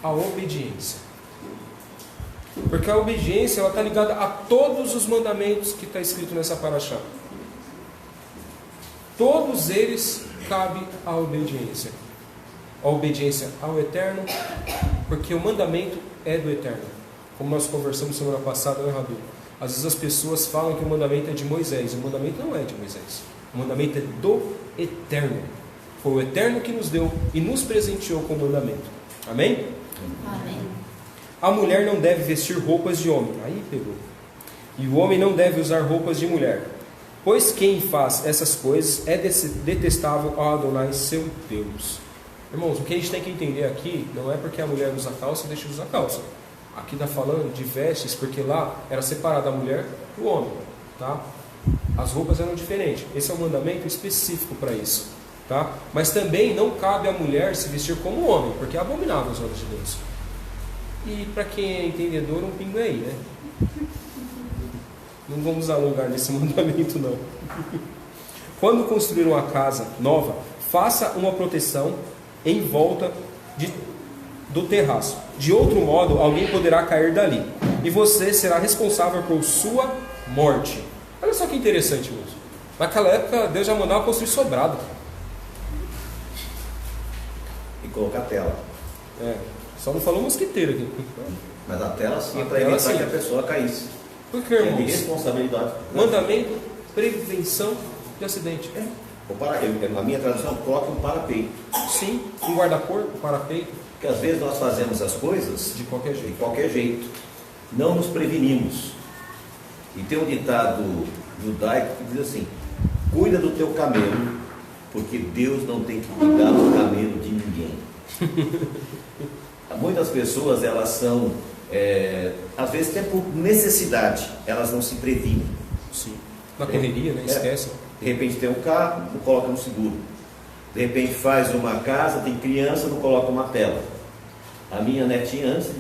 a obediência. Porque a obediência está ligada a todos os mandamentos que está escrito nessa paraxá. Todos eles cabem à obediência. A obediência ao Eterno, porque o mandamento é do Eterno. Como nós conversamos semana passada, né, Rabi? Às vezes as pessoas falam que o mandamento é de Moisés. O mandamento não é de Moisés. O mandamento é do Eterno. Foi o Eterno que nos deu e nos presenteou com o mandamento. Amém? Amém. A mulher não deve vestir roupas de homem. Aí pegou. E o homem não deve usar roupas de mulher. Pois quem faz essas coisas é detestável ao Adonai, seu Deus. Irmãos, o que a gente tem que entender aqui não é porque a mulher usa calça, deixa de usar calça. Aqui está falando de vestes, porque lá era separada a mulher do homem. Tá? As roupas eram diferentes. Esse é um mandamento específico para isso. Tá? Mas também não cabe à mulher se vestir como homem, porque é abominável aos olhos de Deus. E para quem é entendedor, um pingo é aí, né? Não vamos alongar nesse mandamento, não. Quando construir uma casa nova, faça uma proteção em volta do terraço. De outro modo, alguém poderá cair dali, e você será responsável por sua morte. Olha só que interessante isso. Naquela época, Deus já mandava construir sobrado. E colocar tela. Só não falou mosquiteiro aqui. Mas a tela sim, para evitar que a pessoa caísse. Porque, irmãos, é de responsabilidade. Mandamento, prevenção de acidente. Na minha tradução, coloca um parapeito. Sim, um guarda-corpo, um parapeito. Porque às vezes nós fazemos as coisas de qualquer jeito. Não nos prevenimos. E tem um ditado judaico que diz assim: cuida do teu camelo, porque Deus não tem que cuidar do camelo de ninguém. Muitas pessoas, elas são, às vezes até por necessidade, elas não se previnem. Sim. Na correria, né? Esquece. De repente tem um carro, não coloca no seguro. De repente faz uma casa, tem criança, não coloca uma tela. A minha netinha antes,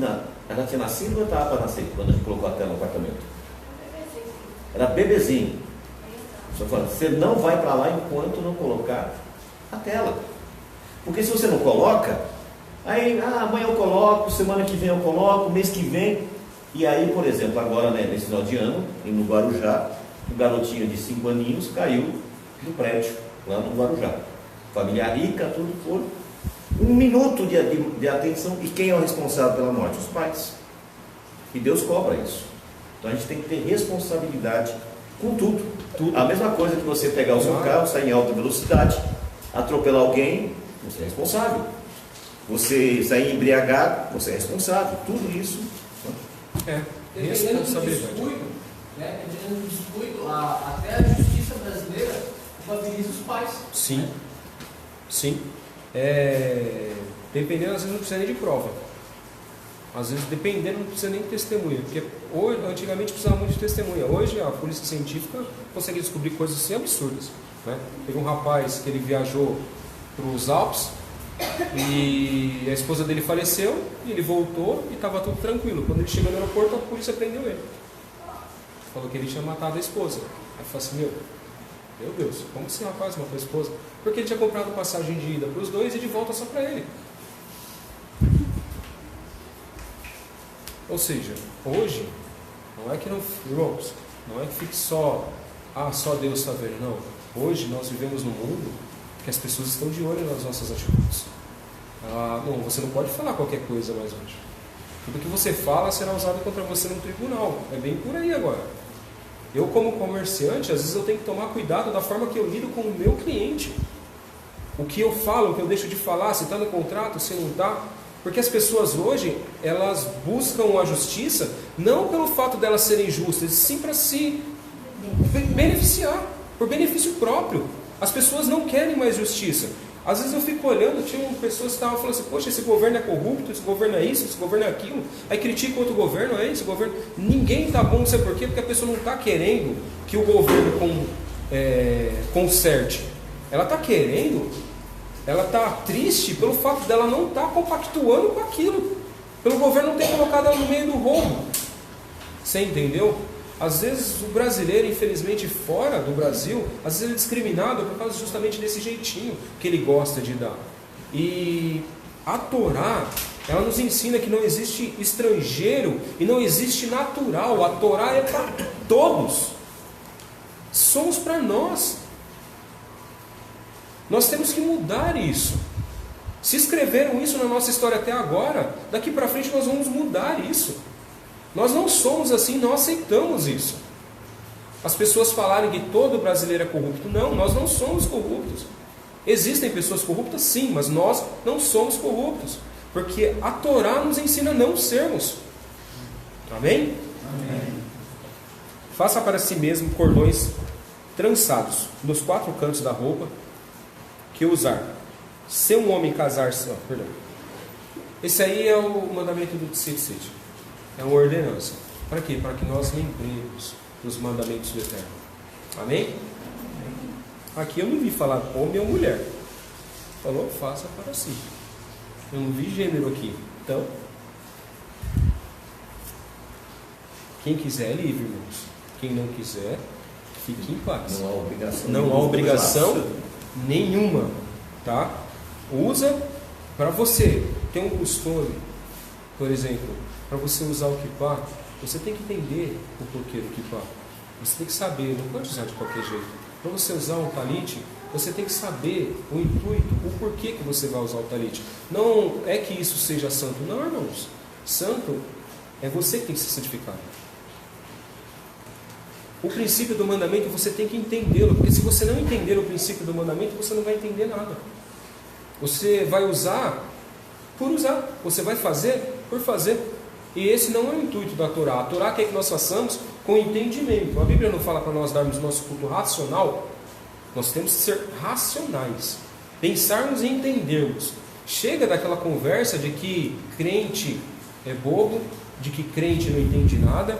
ela tinha nascido ou estava para nascer, quando a gente colocou a tela no apartamento? Era bebezinho. Só falando, você não vai para lá enquanto não colocar a tela. Porque se você não coloca, aí amanhã eu coloco, semana que vem eu coloco, mês que vem. E aí, por exemplo, agora, né, nesse final de ano, no Guarujá, um garotinho de 5 aninhos caiu no prédio, lá no Guarujá. Família rica, tudo por 1 minuto de atenção. E quem é o responsável pela morte? Os pais. E Deus cobra isso. Então a gente tem que ter responsabilidade com tudo. A mesma coisa que você pegar o seu carro, sair em alta velocidade, atropelar alguém, você é responsável. Você sair embriagado, você é responsável. Tudo isso responsabilidade. Dependendo do descuido, até a justiça brasileira culpabiliza os pais. Sim. Sim. Dependendo, às vezes não precisa nem de prova. Às vezes, dependendo, não precisa nem de testemunha. Porque antigamente precisava muito de testemunha. Hoje, a polícia científica consegue descobrir coisas assim absurdas. Né? Teve um rapaz que ele viajou para os Alpes e a esposa dele faleceu, e ele voltou e estava tudo tranquilo. Quando ele chegou no aeroporto, a polícia prendeu ele. Falou que ele tinha matado a esposa. Aí falou assim, meu Deus, como esse rapaz matou a esposa? Porque ele tinha comprado passagem de ida para os dois e de volta só para ele. Ou seja, hoje, não é que não, irmãos, não é que fique só Deus está vendo, não. Hoje nós vivemos num mundo que as pessoas estão de olho nas nossas atitudes. Não, você não pode falar qualquer coisa mais hoje. Tudo que você fala será usado contra você no tribunal. É bem por aí agora. Eu, como comerciante, às vezes eu tenho que tomar cuidado da forma que eu lido com o meu cliente. O que eu falo, o que eu deixo de falar, se está no contrato, se não está. Porque as pessoas hoje, elas buscam a justiça não pelo fato delas serem justas, sim para se beneficiar, por benefício próprio. As pessoas não querem mais justiça. Às vezes eu fico olhando, tinha pessoas que estavam falando assim, poxa, esse governo é corrupto, esse governo é isso, esse governo é aquilo. Aí critica outro governo, esse governo. Ninguém está bom, não sei por quê, porque a pessoa não está querendo que o governo conserte. Ela está querendo, ela está triste pelo fato dela não estar compactuando com aquilo. Pelo governo não ter colocado ela no meio do roubo. Você entendeu? Às vezes o brasileiro, infelizmente, fora do Brasil, às vezes ele é discriminado por causa justamente desse jeitinho que ele gosta de dar. E a Torá, ela nos ensina que não existe estrangeiro e não existe natural. A Torá é para todos. Somos para nós. Nós temos que mudar isso. Se escreveram isso na nossa história até agora, daqui para frente nós vamos mudar isso. Nós não somos assim, não aceitamos isso. As pessoas falarem que todo brasileiro é corrupto. Não, nós não somos corruptos. Existem pessoas corruptas, sim, mas nós não somos corruptos. Porque a Torá nos ensina a não sermos. Amém? Amém. Faça para si mesmo cordões trançados nos 4 cantos da roupa que usar. Se um homem casar-se... Esse aí é o mandamento do Tzitzit. É uma ordenança. Para quê? Para que nós lembremos dos mandamentos do Eterno. Amém? Aqui eu não vi falar homem ou mulher. falou, faça para si. Eu não vi gênero aqui. Então, quem quiser é livre, irmãos. Quem não quiser, fique em paz. Não há obrigação. Não há obrigação nenhuma, tá? Usa para você. Tem um costume, por exemplo, para você usar o kippah, você tem que entender o porquê do kippah. Você tem que saber, não pode usar de qualquer jeito. Para você usar um talit, você tem que saber o intuito, o porquê que você vai usar o talit. Não é que isso seja santo, não, irmãos. Santo é você que tem que se santificar. O princípio do mandamento você tem que entendê-lo, porque se você não entender o princípio do mandamento, você não vai entender nada. Você vai usar por usar, você vai fazer por fazer. E esse não é o intuito da Torá. A Torá quer que nós façamos com entendimento. A Bíblia não fala para nós darmos nosso culto racional. Nós temos que ser racionais, pensarmos e entendermos. Chega daquela conversa de que crente é bobo, de que crente não entende nada,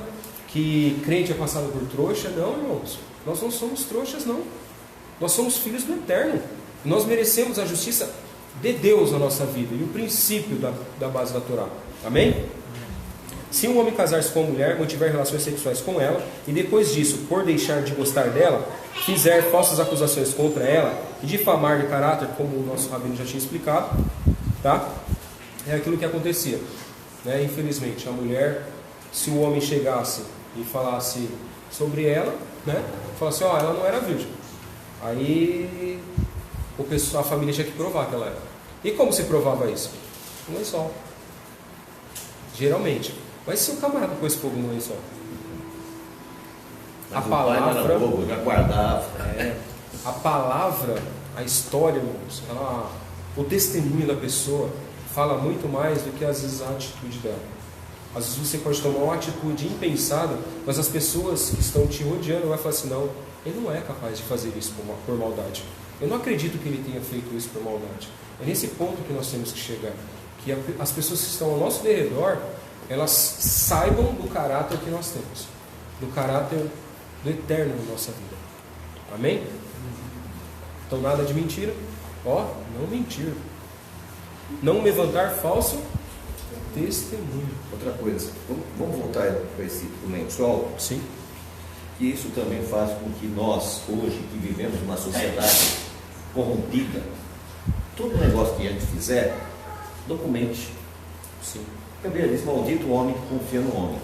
que crente é passado por trouxa. Não, irmãos, nós não somos trouxas, não. Nós somos filhos do Eterno. Nós merecemos a justiça de Deus na nossa vida e o princípio da base da Torá. Amém? Se um homem casar-se com uma mulher, mantiver relações sexuais com ela, e depois disso, por deixar de gostar dela, fizer falsas acusações contra ela e difamar de caráter, como o nosso rabino já tinha explicado, tá? É aquilo que acontecia, né? Infelizmente, a mulher, se o homem chegasse e falasse sobre ela, né? Falasse, ela não era virgem. Aí a família tinha que provar que ela era. E como se provava isso? Um lençol. Geralmente. Mas se o camarada pôs fogo no lençol? A palavra, já guardava. A palavra, a história, irmãos, o testemunho da pessoa fala muito mais do que às vezes a atitude dela. Às vezes você pode tomar uma atitude impensada, mas as pessoas que estão te rodeando vão falar assim, não, ele não é capaz de fazer isso por maldade. Eu não acredito que ele tenha feito isso por maldade. É nesse ponto que nós temos que chegar. Que as pessoas que estão ao nosso redor, elas saibam do caráter que nós temos. Do caráter do Eterno na nossa vida. Amém? Então nada de mentira. Não mentir. Não levantar falso testemunho. Outra coisa, vamos voltar para esse lençol? Sim. Que isso também faz com que nós, hoje, que vivemos numa sociedade corrompida, todo negócio que a gente fizer, documente. Sim. A Bíblia diz, maldito o homem que confia no homem.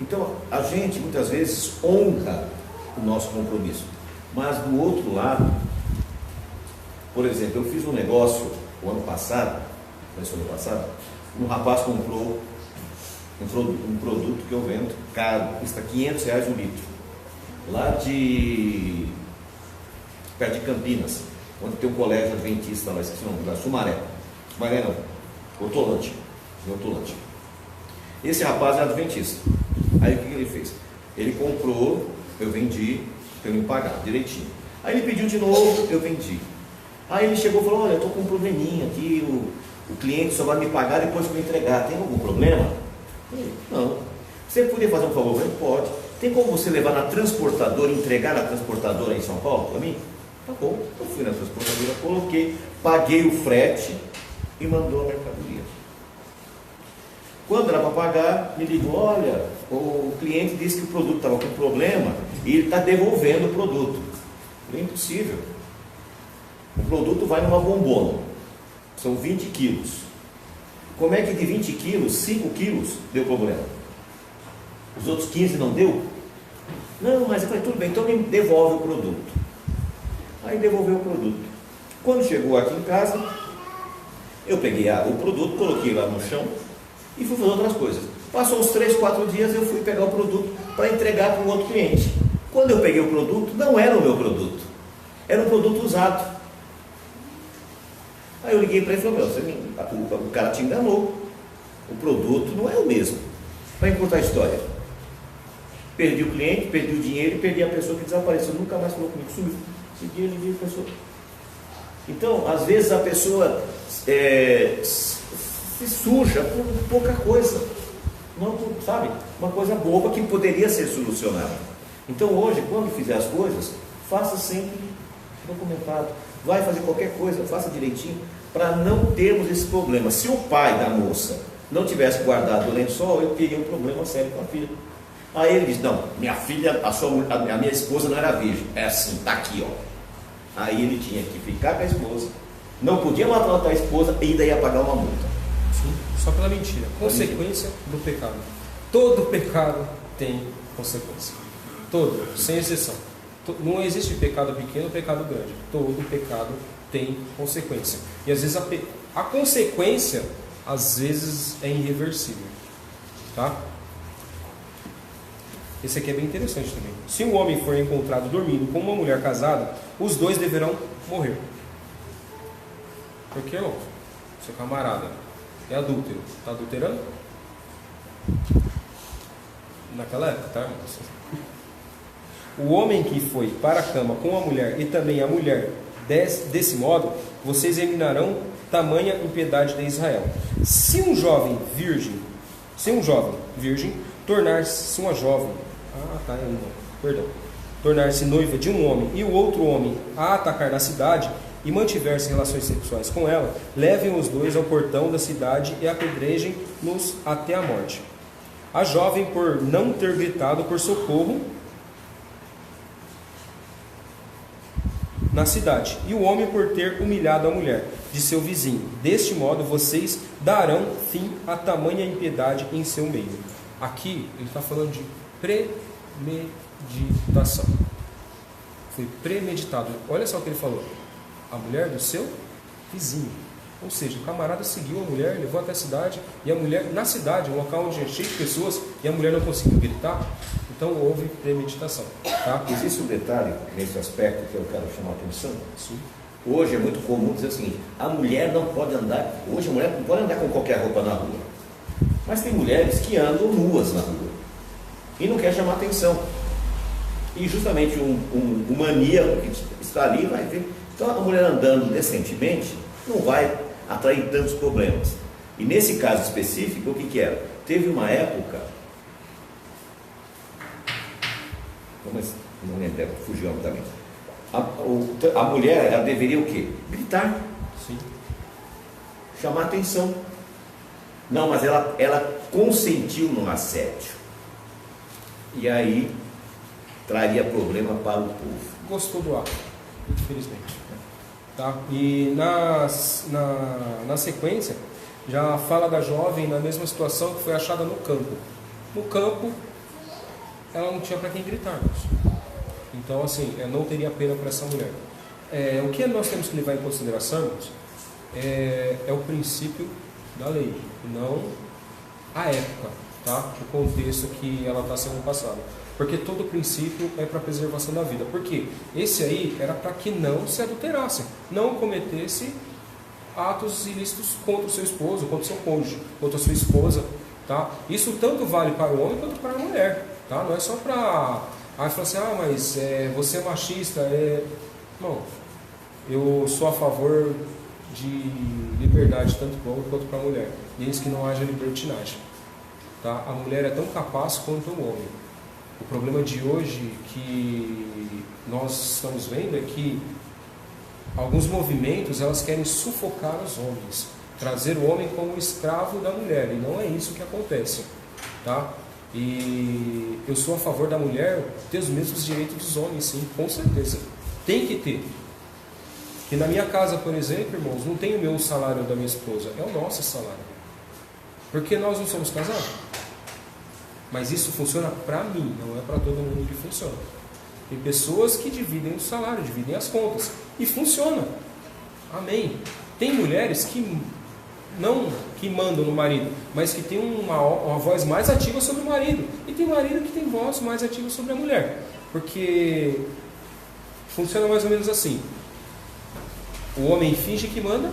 Então, a gente muitas vezes honra o nosso compromisso. Mas do outro lado, por exemplo, eu fiz um negócio o ano passado, um rapaz comprou um produto que eu vendo caro, custa R$500 um litro, lá perto de Campinas, onde tem um colégio adventista lá, esqueci o nome, da Sumaré não, Hortolândia. Esse rapaz é adventista. Aí o que ele fez? Ele comprou, eu vendi, para ele me pagar direitinho. Aí ele pediu de novo, eu vendi. Aí ele chegou e falou, olha, eu estou com um probleminha aqui, o cliente só vai me pagar depois que eu entregar, tem algum problema? Não. Você poderia fazer um favor? Ele pode. Tem como você levar na transportadora e entregar na transportadora em São Paulo para mim? Tá bom. Eu fui na transportadora, coloquei, paguei o frete e mandou a mercadoria. Quando era para pagar, me ligou, olha, o cliente disse que o produto estava com problema e ele está devolvendo o produto. É impossível. O produto vai numa bombona. São 20 quilos. Como é que de 20 quilos, 5 quilos deu problema? Os outros 15 não deu? Não, mas eu falei, tudo bem, então me devolve o produto. Aí devolveu o produto. Quando chegou aqui em casa, eu peguei o produto, coloquei lá no chão e fui fazer outras coisas. Passou uns 3, 4 dias, eu fui pegar o produto para entregar para um outro cliente. Quando eu peguei o produto, não era o meu produto. Era um produto usado. Aí eu liguei para ele e falei, o cara te enganou. O produto não é o mesmo. Para encurtar a história. Perdi o cliente, perdi o dinheiro e perdi a pessoa que desapareceu. Nunca mais falou comigo. Sumiu. Segui ele, vi a pessoa. Então, às vezes a pessoa se suja por pouca coisa. Não, sabe? Uma coisa boba que poderia ser solucionada. Então hoje, quando fizer as coisas, faça sempre documentado. vai fazer qualquer coisa, faça direitinho, para não termos esse problema. Se o pai da moça não tivesse guardado o lençol, eu teria um problema sério com a filha. Aí ele diz, não, minha filha, a minha esposa não era virgem. É assim, está aqui, ó. Aí ele tinha que ficar com a esposa, não podia maltratar a esposa e ainda ia pagar uma multa. Sim, só pela mentira. Consequência do pecado. Todo pecado tem consequência. Todo, sem exceção. Não existe pecado pequeno ou pecado grande. Todo pecado tem consequência. E às vezes a consequência, às vezes, é irreversível. Tá? Esse aqui é bem interessante também. Se um homem for encontrado dormindo com uma mulher casada, os dois deverão morrer. Por que, irmão? Seu camarada é adúltero. Está adulterando? Naquela época, tá, irmão? O homem que foi para a cama com a mulher e também a mulher desse modo, vocês eliminarão tamanha impiedade de Israel. Se um jovem virgem tornar-se uma jovem, tornar-se noiva de um homem e o outro homem a atacar na cidade e mantiver-se relações sexuais com ela, levem os dois ao portão da cidade e apedrejem-nos até a morte. A jovem, por não ter gritado por socorro na cidade, e o homem por ter humilhado a mulher de seu vizinho. Deste modo, vocês darão fim a tamanha impiedade em seu meio. Aqui, ele está falando de premeditação. Foi premeditado. Olha só o que ele falou. A mulher do seu vizinho. Ou seja, o camarada seguiu a mulher, levou até a cidade, e a mulher, na cidade, um local onde é cheio de pessoas, e a mulher não conseguiu gritar, então houve premeditação. Tá? Existe um detalhe nesse aspecto que eu quero chamar a atenção. Sim. Hoje é muito comum dizer o seguinte, a mulher não pode andar, hoje a mulher não pode andar com qualquer roupa na rua. Mas tem mulheres que andam nuas na rua, e não quer chamar atenção. E justamente um maníaco que está ali vai ver. Então a mulher andando decentemente não vai atrair tantos problemas. E nesse caso específico, o que era? Teve uma época, não lembro, fugiu também. A mulher, ela deveria o quê? Gritar. Sim. Chamar atenção. Não, mas ela consentiu no assédio. E aí traria problema para o povo. Gostou do ato, infelizmente. Tá? E na sequência, já fala da jovem na mesma situação que foi achada no campo. No campo, ela não tinha para quem gritar. Então, assim, não teria pena para essa mulher. O que nós temos que levar em consideração é o princípio da lei, não a época, tá? O contexto que ela está sendo passada. Porque todo princípio é para a preservação da vida. Porque esse aí era para que não se adulterasse, não cometesse atos ilícitos contra o seu esposo, contra o seu cônjuge, contra a sua esposa. Tá? Isso tanto vale para o homem quanto para a mulher. Tá? Não é só para... Aí fala assim, mas você é machista. Não, eu sou a favor de liberdade tanto para o homem quanto para a mulher. Desde que não haja libertinagem. Tá? A mulher é tão capaz quanto o homem. O problema de hoje que nós estamos vendo é que alguns movimentos elas querem sufocar os homens, trazer o homem como escravo da mulher, e não é isso que acontece, tá? E eu sou a favor da mulher ter os mesmos direitos dos homens, sim, com certeza, tem que ter. Que na minha casa, por exemplo, irmãos, não tem o meu salário da minha esposa, é o nosso salário, porque nós não somos casados. Mas isso funciona para mim, não é para todo mundo que funciona. Tem pessoas que dividem o salário, dividem as contas, e funciona. Amém. Tem mulheres que não que mandam no marido, mas que tem uma voz mais ativa sobre o marido. E tem marido que tem voz mais ativa sobre a mulher. Porque funciona mais ou menos assim. O homem finge que manda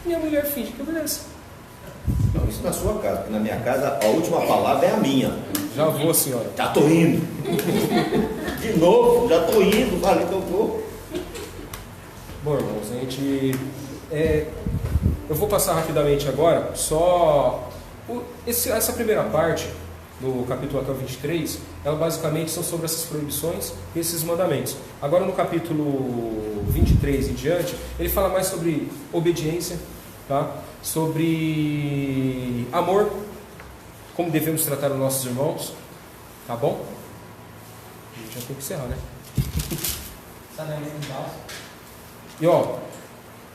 e a mulher finge que obedece. Não, isso na sua casa, porque na minha casa a última palavra é a minha. Já vou, senhora. Já estou indo. De novo, já estou indo, falei que eu vou. Bom, irmãos, a gente... eu vou passar rapidamente agora, só... Essa primeira parte, do capítulo até o 23, ela basicamente são sobre essas proibições e esses mandamentos. Agora no capítulo 23 em diante, ele fala mais sobre obediência, tá? Sobre amor, como devemos tratar os nossos irmãos, tá bom? Já tem que encerrar, né? E ó,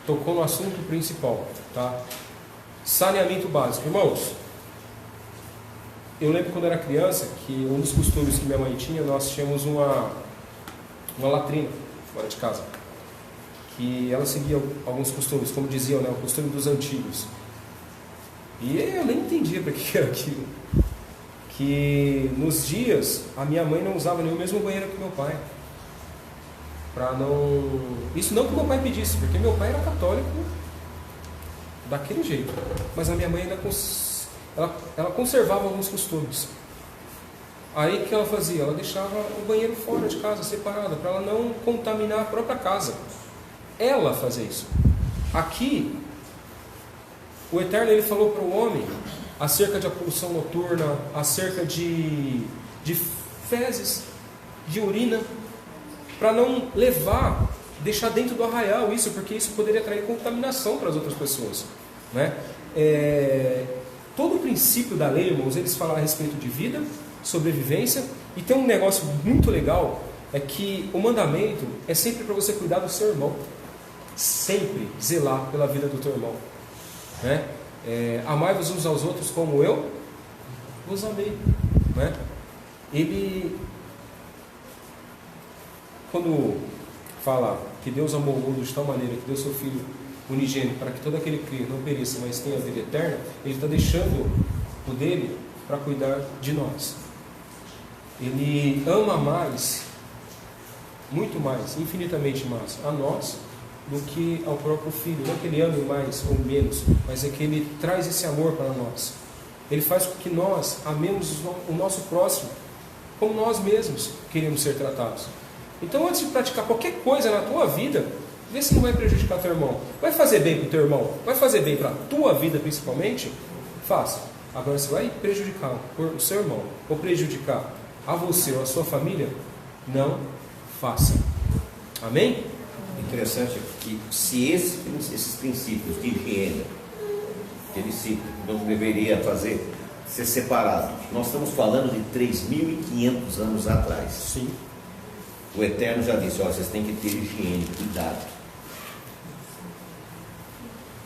tocou no assunto principal, tá? Saneamento básico. Irmãos, eu lembro quando era criança que um dos costumes que minha mãe tinha, nós tínhamos uma latrina fora de casa, que ela seguia alguns costumes, como diziam, né, o costume dos antigos. E eu nem entendia para que era aquilo. Que nos dias a minha mãe não usava nem o mesmo banheiro que meu pai. Isso não que meu pai pedisse, porque meu pai era católico daquele jeito. Mas a minha mãe ainda ela conservava alguns costumes. Aí o que ela fazia? Ela deixava o banheiro fora de casa, separado, para ela não contaminar a própria casa. Ela fazia isso. Aqui, o Eterno ele falou para o homem acerca de a poluição noturna, acerca de fezes, de urina, para não levar, deixar dentro do arraial isso, porque isso poderia trazer contaminação para as outras pessoas, né? Todo o princípio da lei, irmãos, eles falam a respeito de vida, sobrevivência, e tem um negócio muito legal, é que o mandamento é sempre para você cuidar do seu irmão, sempre zelar pela vida do teu irmão, né? Amai-vos uns aos outros como eu vos amei, né? Ele, quando fala que Deus amou o mundo de tal maneira que deu seu Filho unigênito para que todo aquele que crê não pereça, mas tenha a vida eterna, ele está deixando o dele para cuidar de nós. Ele ama mais, muito mais, infinitamente mais, a nós do que ao próprio Filho. Não que ele ame mais ou menos, mas é que ele traz esse amor para nós. Ele faz com que nós amemos o nosso próximo como nós mesmos queremos ser tratados. Então, antes de praticar qualquer coisa na tua vida, vê se não vai prejudicar teu irmão. Vai fazer bem para o teu irmão? Vai fazer bem para a tua vida principalmente? Faça. Agora, se vai prejudicar o seu irmão ou prejudicar a você ou a sua família, não faça. Amém? Interessante que se esses princípios de higiene que ele cita, não deveria ser separado. Nós estamos falando de 3.500 anos atrás. Sim. O Eterno já disse, vocês têm que ter higiene, cuidado.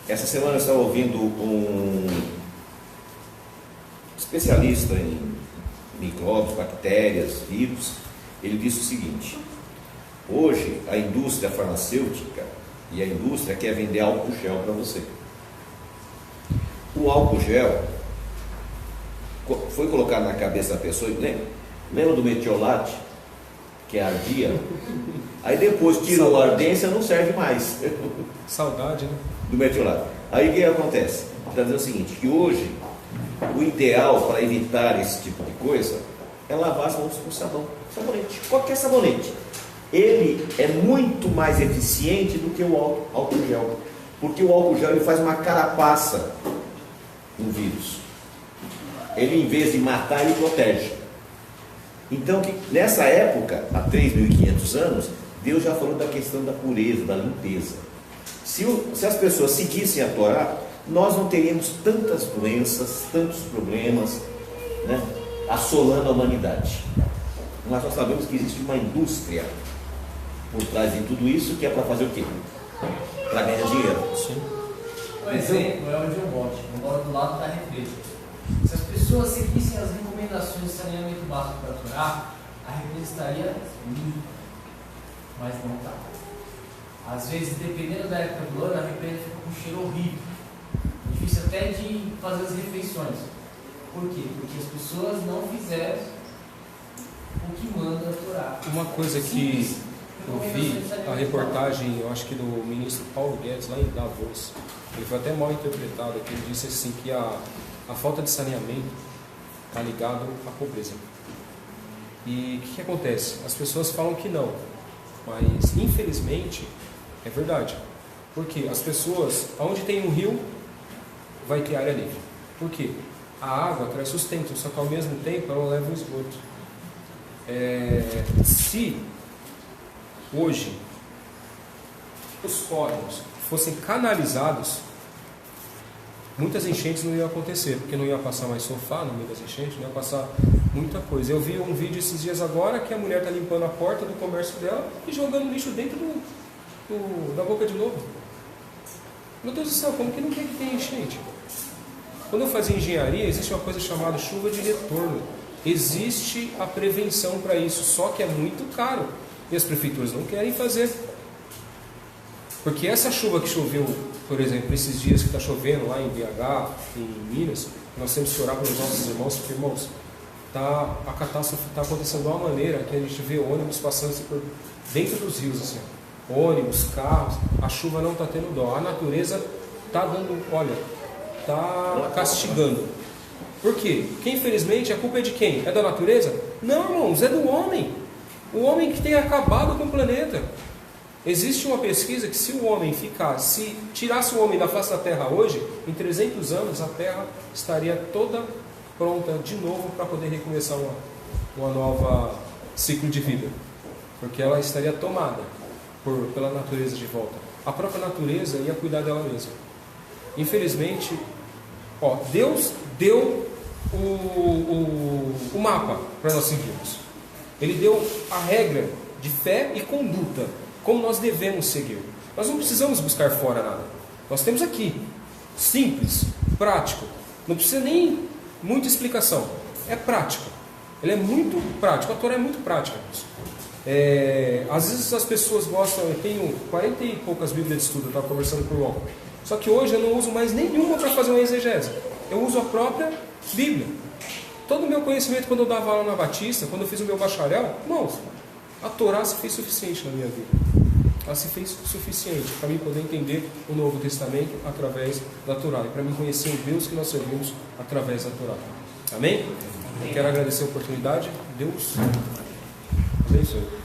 Essa semana eu estava ouvindo um especialista em micróbios, bactérias, vírus. Ele disse o seguinte: hoje a indústria farmacêutica e a indústria quer vender álcool gel para você. O álcool gel foi colocado na cabeça da pessoa, lembra do metiolate que ardia? Aí depois tirou a ardência, não serve mais. Saudade, né? Do metiolate. Aí o que acontece? Está dizendo o seguinte, que hoje o ideal para evitar esse tipo de coisa é lavar as mãos com sabonete, qualquer sabonete. Ele é muito mais eficiente do que o álcool gel, porque o álcool gel ele faz uma carapaça no vírus. Ele, em vez de matar, ele protege. Então, nessa época, há 3.500 anos, Deus já falou da questão da pureza, da limpeza. Se as pessoas seguissem a Torá, nós não teríamos tantas doenças, tantos problemas, né, assolando a humanidade. Mas nós sabemos que existe uma indústria por trás de tudo isso, que é para fazer o quê? Para ganhar dinheiro. Sim. O exemplo é onde eu moro do lado da represa. Se as pessoas seguissem as recomendações de saneamento básico para Torá, a represa estaria limpa, mas não está. Às vezes, dependendo da época do ano, a represa fica com um cheiro horrível. Difícil até de fazer as refeições. Por quê? Porque as pessoas não fizeram o que manda a Torá. Uma coisa que eu vi, a reportagem, eu acho que do ministro Paulo Guedes, lá em Davos, ele foi até mal interpretado, que ele disse assim, que a falta de saneamento está ligado à pobreza. E o que acontece? As pessoas falam que não, mas infelizmente é verdade. Porque as pessoas, onde tem um rio, vai ter área livre. Por quê? A água traz sustento, só que ao mesmo tempo ela leva o esgoto. Se hoje os córregos fossem canalizados, muitas enchentes não iam acontecer, porque não ia passar mais sofá no meio das enchentes, não ia passar muita coisa. Eu vi um vídeo esses dias agora que a mulher está limpando a porta do comércio dela e jogando lixo dentro da boca de lobo. Meu Deus do céu, como que não quer que tenha enchente? Quando eu fazia engenharia, existe uma coisa chamada chuva de retorno. Existe a prevenção para isso, só que é muito caro. E as prefeituras não querem fazer. Porque essa chuva que choveu, por exemplo, esses dias que está chovendo lá em BH, em Minas, nós temos que orar pelos nossos irmãos, porque, irmãos, a catástrofe está acontecendo de uma maneira que a gente vê ônibus passando por dentro dos rios, assim, ônibus, carros, a chuva não está tendo dó, a natureza está dando, olha, está castigando. Por quê? Porque infelizmente a culpa é de quem? É da natureza? Não, irmãos, é do homem. O homem que tem acabado com o planeta. Existe uma pesquisa que se tirasse o homem da face da Terra hoje, em 300 anos a Terra estaria toda pronta de novo para poder recomeçar uma nova ciclo de vida. Porque ela estaria tomada pela natureza de volta. A própria natureza ia cuidar dela mesma. Infelizmente, Deus deu o mapa para nós seguirmos. Ele deu a regra de fé e conduta, como nós devemos seguir. Nós não precisamos buscar fora nada. Nós temos aqui, simples, prático. Não precisa nem muita explicação. É prático. Ele é muito prático. A Torá é muito prática. Às vezes as pessoas gostam. Eu tenho 40 e poucas Bíblias de estudo. Eu estava conversando com o João. Só que hoje eu não uso mais nenhuma para fazer uma exegese. Eu uso a própria Bíblia. Todo o meu conhecimento, quando eu dava aula na Batista, quando eu fiz o meu bacharel, irmãos, a Torá se fez suficiente na minha vida. Ela se fez suficiente para mim poder entender o Novo Testamento através da Torá e para mim conhecer o Deus que nós servimos através da Torá. Amém? Eu quero agradecer a oportunidade. Deus abençoe.